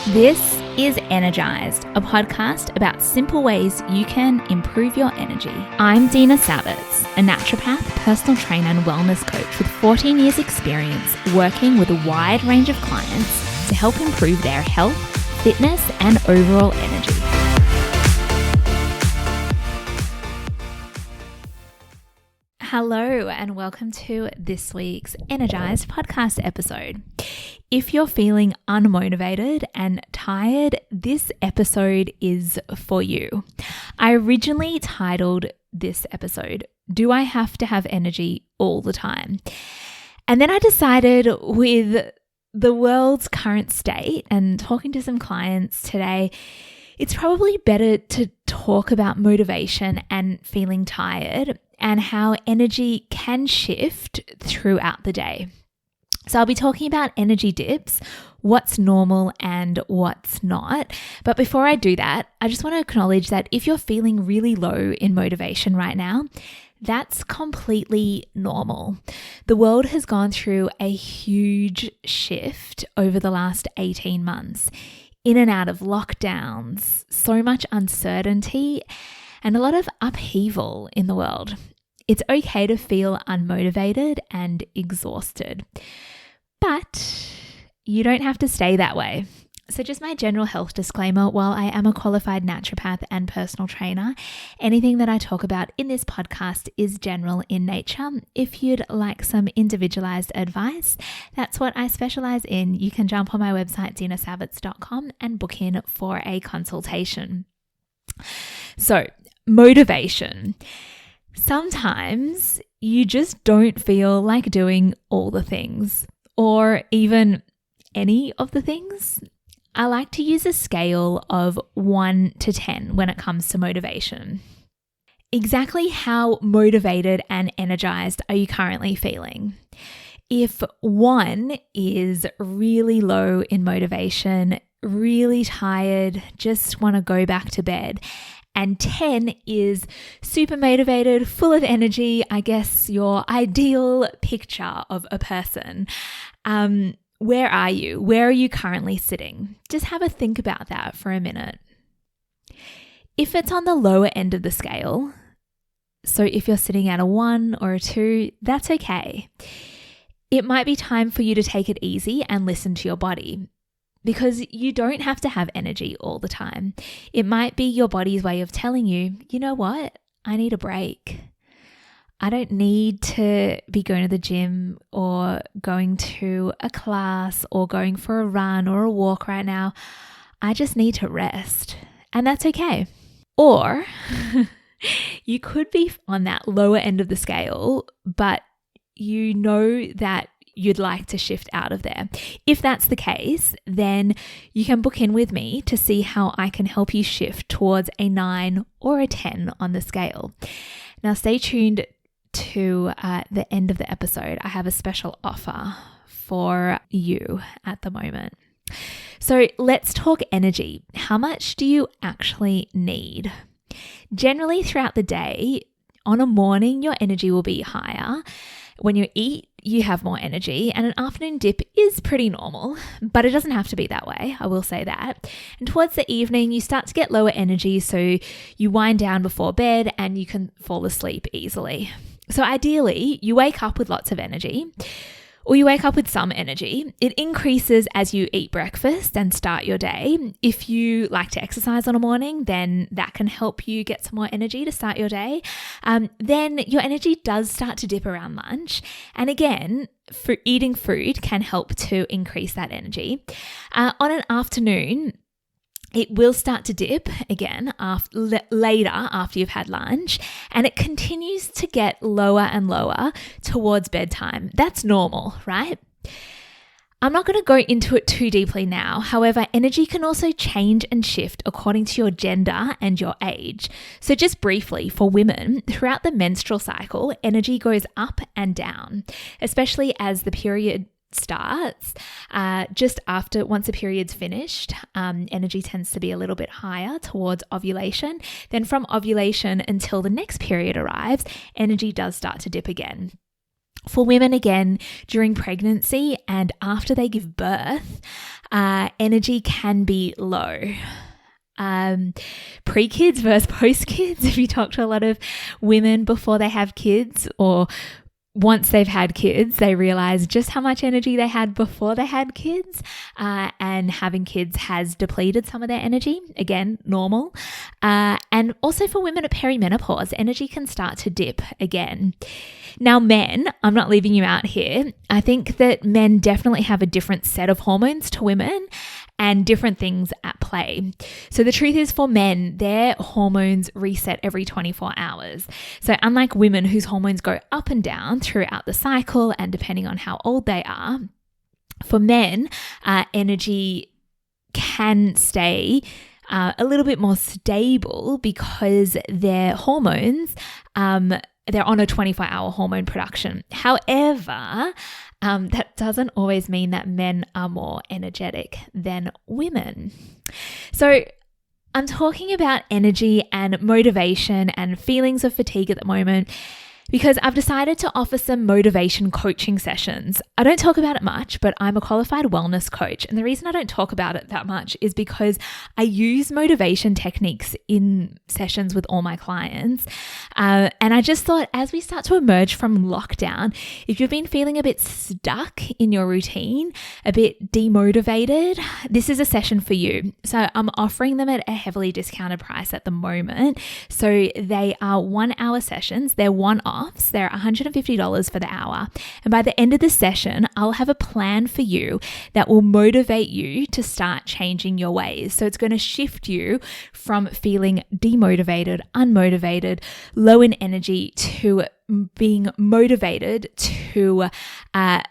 This is Energized, a podcast about simple ways you can improve your energy. I'm Dina, a naturopath, personal trainer and wellness coach with 14 years experience working with a wide range of clients to help improve their health, fitness and overall energy. Hello and welcome to this week's Energized podcast episode. If you're feeling unmotivated and tired, this episode is for you. I originally titled this episode, "Do I have to have energy all the time?" And then I decided with the world's current state and talking to some clients today, it's probably better to talk about motivation and feeling tired and how energy can shift throughout the day. So I'll be talking about energy dips, what's normal and what's not. But before I do that, I just want to acknowledge that if you're feeling really low in motivation right now, that's completely normal. The world has gone through a huge shift over the last 18 months, in and out of lockdowns, so much uncertainty, and a lot of upheaval in the world. It's okay to feel unmotivated and exhausted, but you don't have to stay that way. So just my general health disclaimer, while I am a qualified naturopath and personal trainer, anything that I talk about in this podcast is general in nature. If you'd like some individualized advice, that's what I specialize in. You can jump on my website, dinasavitz.com, and book in for a consultation. So, motivation. Sometimes you just don't feel like doing all the things or even any of the things. I like to use a scale of 1 to 10 when it comes to motivation. Exactly how motivated and energized are you currently feeling? If 1 is really low in motivation, really tired, just want to go back to bed, and 10 is super motivated, full of energy, I guess your ideal picture of a person. Where are you? Where are you currently sitting? Just have a think about that for a minute. If it's on the lower end of the scale, so if you're sitting at a 1 or a 2, that's okay. It might be time for you to take it easy and listen to your body, because you don't have to have energy all the time. It might be your body's way of telling you, you know what? I need a break. I don't need to be going to the gym or going to a class or going for a run or a walk right now. I just need to rest. And that's okay. Or you could be on that lower end of the scale, but you know that you'd like to shift out of there. If that's the case, then you can book in with me to see how I can help you shift towards a 9 or a 10 on the scale. Now stay tuned to the end of the episode. I have a special offer for you at the moment. So let's talk energy. How much do you actually need? Generally throughout the day, on a morning, your energy will be higher. When you eat, you have more energy, and an afternoon dip is pretty normal, but it doesn't have to be that way, I will say that. And towards the evening, you start to get lower energy, so you wind down before bed and you can fall asleep easily. So ideally, you wake up with lots of energy, or you wake up with some energy. It increases as you eat breakfast and start your day. If you like to exercise on a morning, then that can help you get some more energy to start your day. Then your energy does start to dip around lunch. And again, eating food can help to increase that energy. On an afternoon, it will start to dip again later after you've had lunch, and it continues to get lower and lower towards bedtime. That's normal, right? I'm not going to go into it too deeply now. However, energy can also change and shift according to your gender and your age. So just briefly, for women, throughout the menstrual cycle, energy goes up and down, especially as the period starts. Just after, once the period's finished, energy tends to be a little bit higher towards ovulation. Then from ovulation until the next period arrives, energy does start to dip again. For women, again, during pregnancy and after they give birth, energy can be low. Pre-kids versus post-kids. If you talk to a lot of women before they have kids or once they've had kids, they realize just how much energy they had before they had kids, and having kids has depleted some of their energy. Again, normal. And also for women at perimenopause, energy can start to dip again. Now, men, I'm not leaving you out here. I think that men definitely have a different set of hormones to women and different things at play. So the truth is, for men, their hormones reset every 24 hours. So unlike women whose hormones go up and down throughout the cycle and depending on how old they are, for men, energy can stay a little bit more stable because their hormones, they're on a 24-hour hormone production. However, that doesn't always mean that men are more energetic than women. So I'm talking about energy and motivation and feelings of fatigue at the moment because I've decided to offer some motivation coaching sessions. I don't talk about it much, but I'm a qualified wellness coach. And the reason I don't talk about it that much is because I use motivation techniques in sessions with all my clients. And I just thought, as we start to emerge from lockdown, if you've been feeling a bit stuck in your routine, a bit demotivated, this is a session for you. So I'm offering them at a heavily discounted price at the moment. So they are 1 hour sessions. They're one-off. They're $150 for the hour. And by the end of the session, I'll have a plan for you that will motivate you to start changing your ways. So it's going to shift you from feeling demotivated, unmotivated, low in energy to being motivated to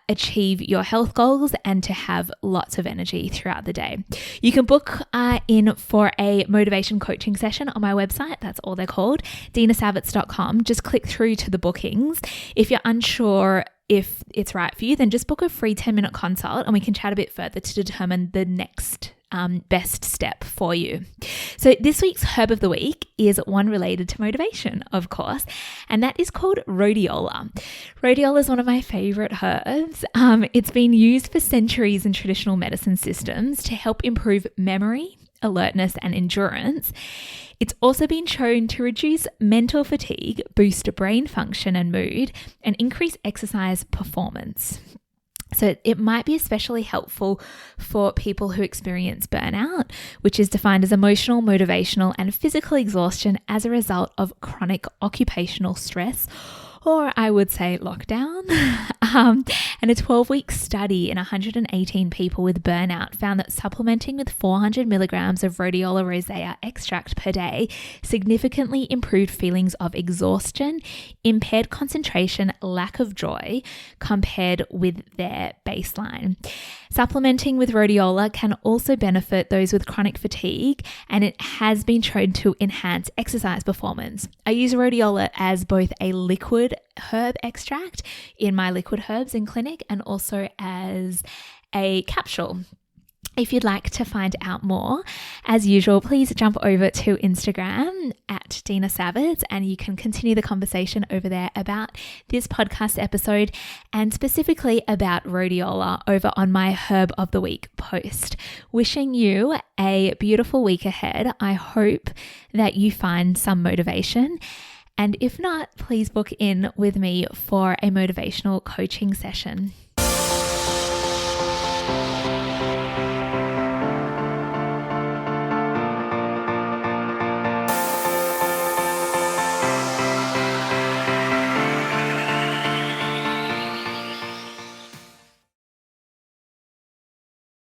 achieve your health goals and to have lots of energy throughout the day. You can book in for a motivation coaching session on my website. That's all they're called, dinasavitz.com. Just click through to the bookings. If you're unsure if it's right for you, then just book a free 10-minute consult and we can chat a bit further to determine the next best step for you. So this week's herb of the week is one related to motivation, of course, and that is called rhodiola. Rhodiola is one of my favorite herbs. It's been used for centuries in traditional medicine systems to help improve memory, alertness, and endurance. It's also been shown to reduce mental fatigue, boost brain function and mood, and increase exercise performance. So it might be especially helpful for people who experience burnout, which is defined as emotional, motivational, and physical exhaustion as a result of chronic occupational stress, or I would say lockdown. And a 12-week study in 118 people with burnout found that supplementing with 400 milligrams of rhodiola rosea extract per day significantly improved feelings of exhaustion, impaired concentration, lack of joy compared with their baseline. Supplementing with rhodiola can also benefit those with chronic fatigue, and it has been shown to enhance exercise performance. I use rhodiola as both a liquid herb extract in my liquid herbs in clinic and also as a capsule. If you'd like to find out more, as usual, please jump over to Instagram at Dina Savitz and you can continue the conversation over there about this podcast episode and specifically about rhodiola over on my Herb of the Week post. Wishing you a beautiful week ahead. I hope that you find some motivation. And if not, please book in with me for a motivational coaching session.